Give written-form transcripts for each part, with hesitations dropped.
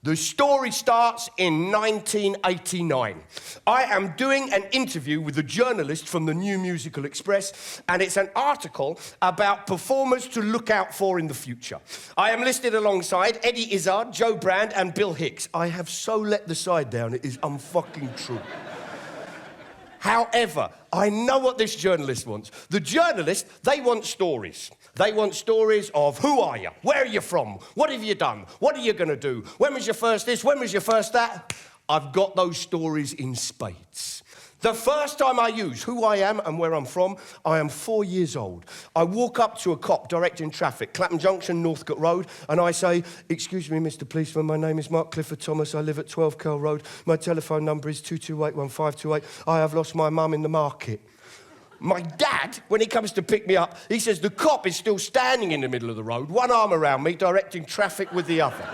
The story starts in 1989. I am doing an interview with a journalist from the New Musical Express, and it's an article about performers to look out for in the future. I am listed alongside Eddie Izzard, Joe Brand, and Bill Hicks. I have so let the side down, it is unfucking true. However, I know what this journalist wants. The journalist, they want stories. They want stories of who are you? Where are you from? What have you done? What are you going to do? When was your first this? When was your first that? I've got those stories in spades. The first time I use who I am and where I'm from, I am 4 years old. I walk up to a cop directing traffic, Clapham Junction, Northcote Road, and I say, "Excuse me, Mr. Policeman, my name is Mark Clifford Thomas. I live at 12 Curl Road. My telephone number is 2281528. I have lost my mum in the market." My dad, when he comes to pick me up, he says the cop is still standing in the middle of the road, one arm around me, directing traffic with the other.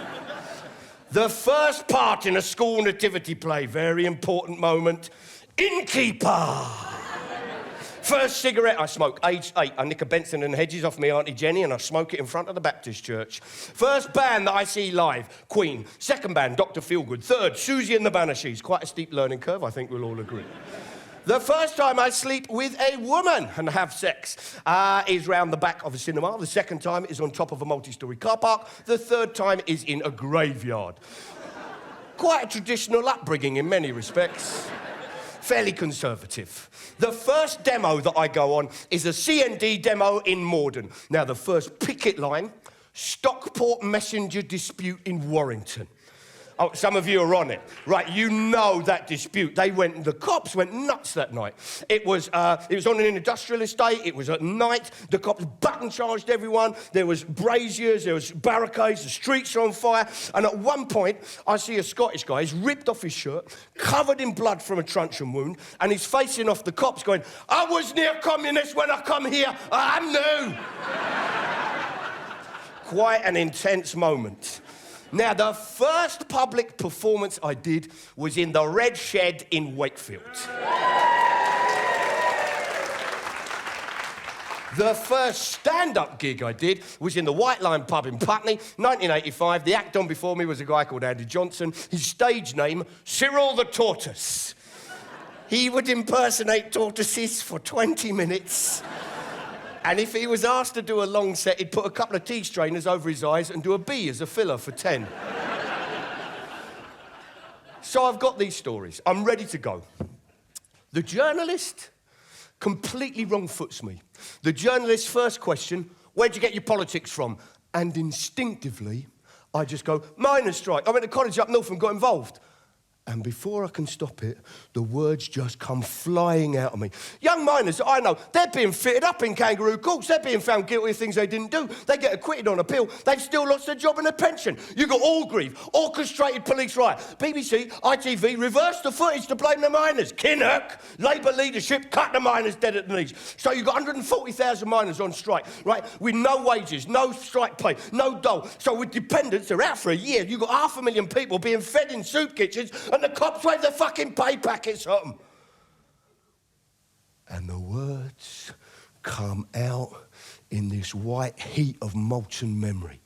The first part in a school nativity play, very important moment. Innkeeper! First cigarette I smoke, aged 8. I nick a Benson and Hedges off me Auntie Jenny and I smoke it in front of the Baptist church. First band that I see live, Queen. Second band, Dr. Feelgood. Third, Susie and the Banshees. Quite a steep learning curve, I think we'll all agree. The first time I sleep with a woman and have sex is round the back of a cinema. The second time is on top of a multi-storey car park. The third time is in a graveyard. Quite a traditional upbringing in many respects. Fairly conservative. The first demo that I go on is a CND demo in Morden. Now, the first picket line, Stockport Messenger dispute in Warrington. Oh, some of you are on it. Right, you know that dispute. The cops went nuts that night. It was on an industrial estate, it was at night, the cops button charged everyone, there was braziers, there was barricades, the streets are on fire, and at one point, I see a Scottish guy, he's ripped off his shirt, covered in blood from a truncheon wound, and he's facing off the cops going, "I was near communist when I come here, I'm new." Quite an intense moment. Now, the first public performance I did was in the Red Shed in Wakefield. The first stand-up gig I did was in the White Line pub in Putney, 1985. The act on before me was a guy called Andy Johnson. His stage name, Cyril the Tortoise. He would impersonate tortoises for 20 minutes. And if he was asked to do a long set, he'd put a couple of tea strainers over his eyes and do a bee as a filler for 10. So I've got these stories. I'm ready to go. The journalist completely wrong foots me. The journalist's first question, "Where'd you get your politics from?" And instinctively, I just go, "Miners' strike. I went to college up north and got involved." And before I can stop it, the words just come flying out of me. Young miners that I know, they're being fitted up in kangaroo courts. They're being found guilty of things they didn't do. They get acquitted on appeal. They've still lost their job and their pension. You got Orgreave, orchestrated police riot. BBC, ITV reversed the footage to blame the miners. Kinnock, Labour leadership cut the miners dead at the knees. So you got 140,000 miners on strike, right? With no wages, no strike pay, no dole. So with dependents, they're out for a year. You got 500,000 people being fed in soup kitchens. And the cops wave their fucking pay packets at them. And the words come out in this white heat of molten memory.